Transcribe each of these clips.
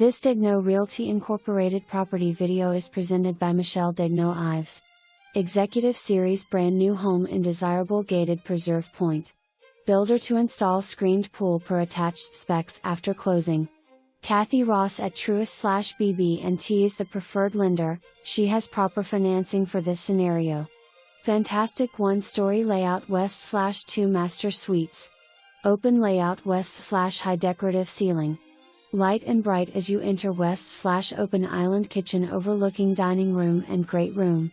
This Daignault Realty Incorporated property video is presented by Daignault-Ives. Executive Series brand new home in desirable gated Preserve Pointe. Builder to install screened pool per attached specs after closing. Kathy Ross at Truist/BB&T is the preferred lender. She has proper financing for this scenario. Fantastic one-story layout west/2 master suites. Open layout west/high decorative ceiling. Light and bright as you enter west/open island kitchen overlooking dining room and great room.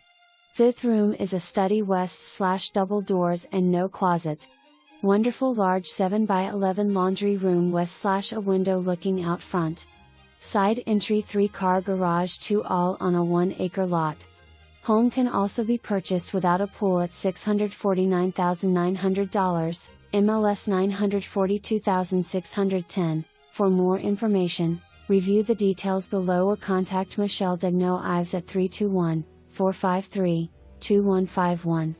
Fifth room is a study west/double doors and no closet. Wonderful large 7x11 laundry room west/a window looking out front. Side entry 3-car garage 2 all on a 1-acre lot. Home can also be purchased without a pool at $649,900, MLS $942,610. For more information, review the details below or contact Daignault-Ives at 321-453-2151.